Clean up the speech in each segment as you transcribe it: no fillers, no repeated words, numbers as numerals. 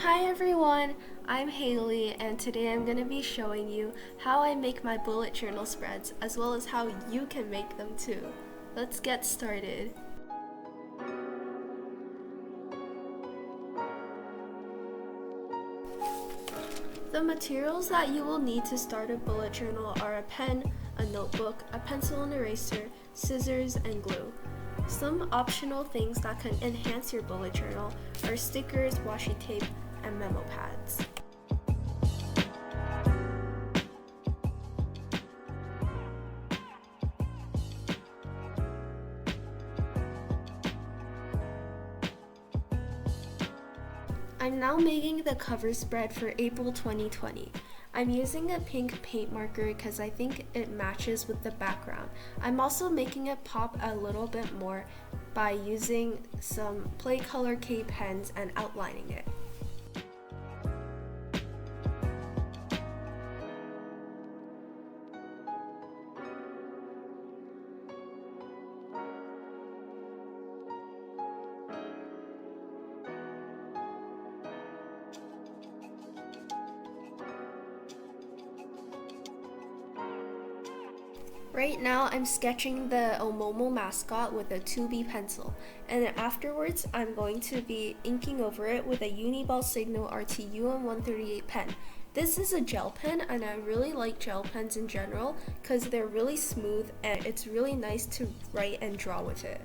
Hi everyone, I'm Haley and today I'm going to be showing you how I make my bullet journal spreads as well as how you can make them too. Let's get started. The materials that you will need to start a bullet journal are a pen, a notebook, a pencil and eraser, scissors, and glue. Some optional things that can enhance your bullet journal are stickers, washi tape, and memo pads. I'm now making the cover spread for April 2020. I'm using a pink paint marker because I think it matches with the background. I'm also making it pop a little bit more by using some Play Color K pens and outlining it. Right now I'm sketching the Oomomo mascot with a 2B pencil, and then afterwards I'm going to be inking over it with a Uniball Signal RT UM138 pen. This is a gel pen and I really like gel pens in general because they're really smooth and it's really nice to write and draw with it.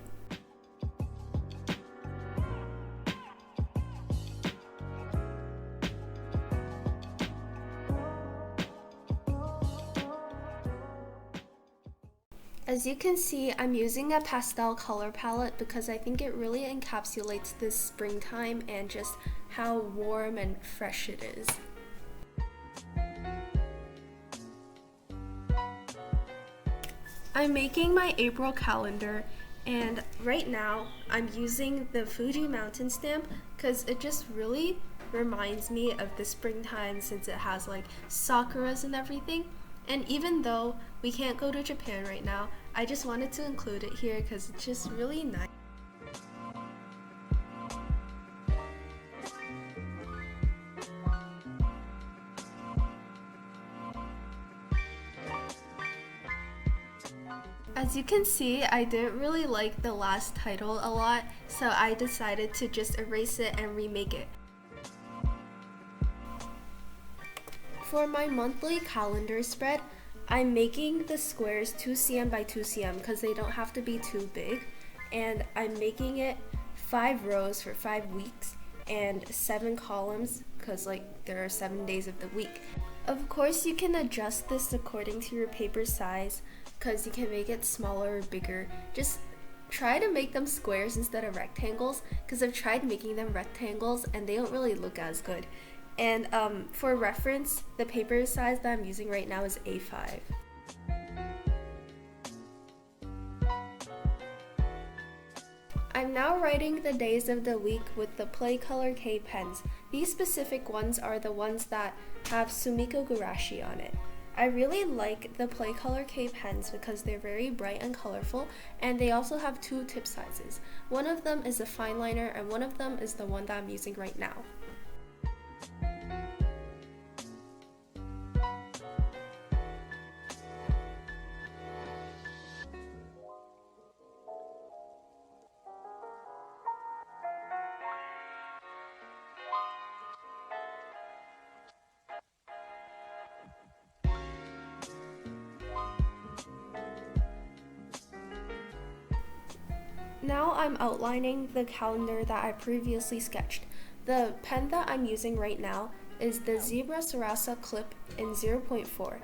As you can see, I'm using a pastel color palette because I think it really encapsulates this springtime and just how warm and fresh it is. I'm making my April calendar, and right now I'm using the Fuji mountain stamp because it just really reminds me of the springtime since it has like sakuras and everything. And even though we can't go to Japan right now, I just wanted to include it here because it's just really nice. As you can see, I didn't really like the last title a lot, so I decided to just erase it and remake it. For my monthly calendar spread, I'm making the squares 2 cm by 2 cm because they don't have to be too big, and I'm making it 5 rows for 5 weeks and 7 columns because there are 7 days of the week. Of course, you can adjust this according to your paper size because you can make it smaller or bigger. Just try to make them squares instead of rectangles because I've tried making them rectangles and they don't really look as good. And for reference, the paper size that I'm using right now is A5. I'm now writing the days of the week with the Play Color K pens. These specific ones are the ones that have Sumiko Gurashi on it. I really like the Play Color K pens because they're very bright and colorful, and they also have 2 tip sizes. One of them is a fine liner and one of them is the one that I'm using right now. Now I'm outlining the calendar that I previously sketched. The pen that I'm using right now is the Zebra Sarasa Clip in 0.4.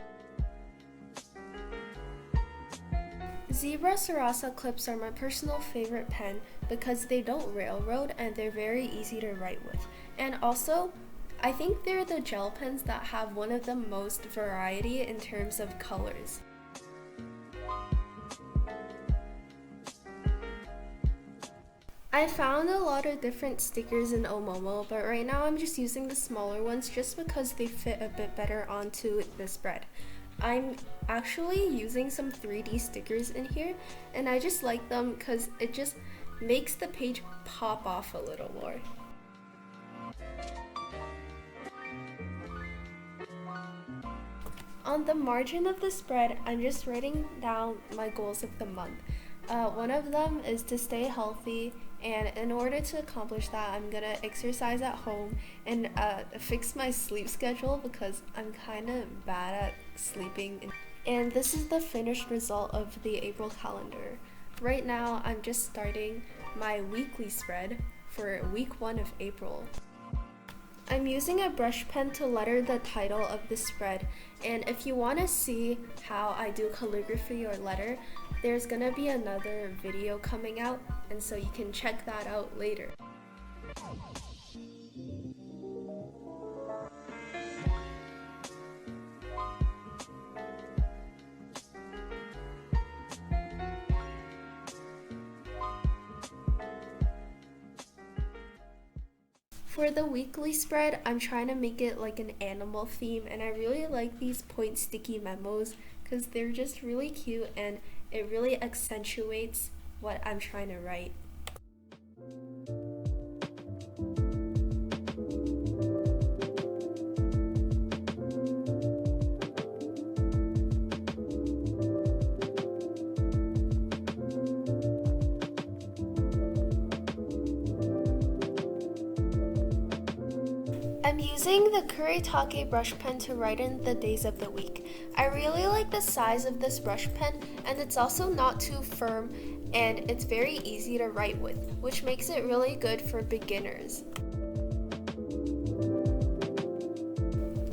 Zebra Sarasa clips are my personal favorite pen because they don't railroad and they're very easy to write with. And also, I think they're the gel pens that have one of the most variety in terms of colors. I found a lot of different stickers in Oomomo, but right now I'm just using the smaller ones just because they fit a bit better onto the spread. I'm actually using some 3D stickers in here, and I just like them because it just makes the page pop off a little more. On the margin of the spread, I'm just writing down my goals of the month. One of them is to stay healthy, and in order to accomplish that, I'm gonna exercise at home and fix my sleep schedule because I'm kind of bad at sleeping. And this is the finished result of the April calendar. Right now, I'm just starting my weekly spread for week 1 of April. I'm using a brush pen to letter the title of the spread, and if you want to see how I do calligraphy or letter, there's gonna be another video coming out, and so you can check that out later. For the weekly spread, I'm trying to make it like an animal theme, and I really like these point sticky memos because they're just really cute and it really accentuates what I'm trying to write. I'm using the Kuretake brush pen to write in the days of the week. I really like the size of this brush pen, and it's also not too firm and it's very easy to write with, which makes it really good for beginners.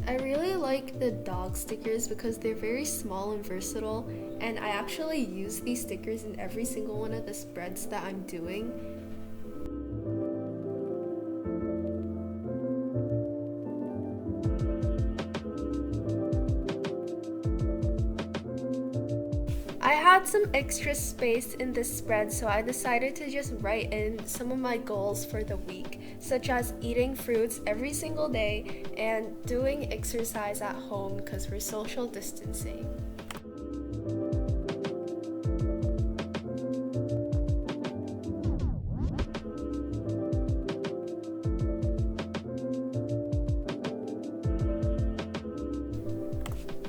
I really like the dog stickers because they're very small and versatile, and I actually use these stickers in every single one of the spreads that I'm doing. I had some extra space in this spread, so I decided to just write in some of my goals for the week, such as eating fruits every single day and doing exercise at home because we're social distancing.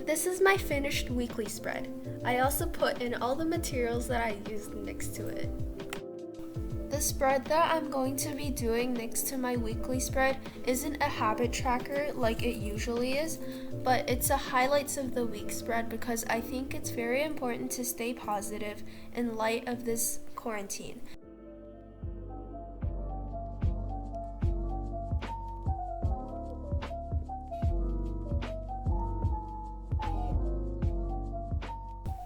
This is my finished weekly spread. I also put in all the materials that I used next to it. The spread that I'm going to be doing next to my weekly spread isn't a habit tracker like it usually is, but it's a highlights of the week spread because I think it's very important to stay positive in light of this quarantine.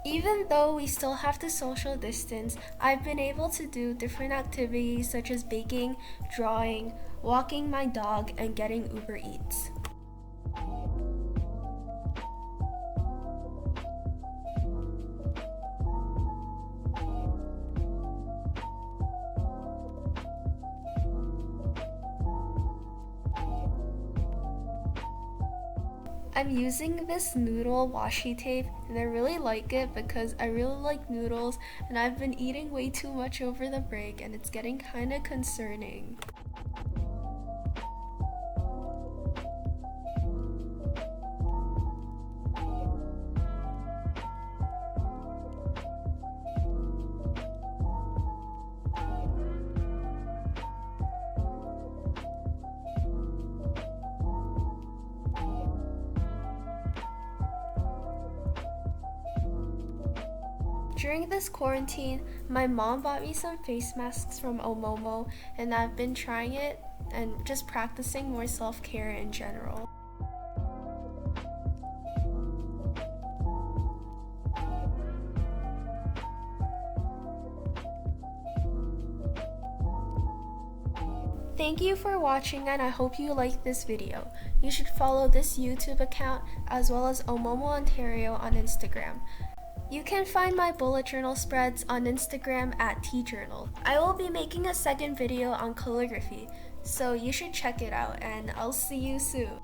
Even though we still have to social distance, I've been able to do different activities such as baking, drawing, walking my dog, and getting Uber Eats. I'm using this noodle washi tape, and I really like it because I really like noodles, and I've been eating way too much over the break and it's getting kind of concerning. During this quarantine, my mom bought me some face masks from Oomomo, and I've been trying it and just practicing more self-care in general. Thank you for watching, and I hope you liked this video. You should follow this YouTube account as well as Oomomo Ontario on Instagram. You can find my bullet journal spreads on Instagram at tjournal. I will be making a second video on calligraphy, so you should check it out, and I'll see you soon.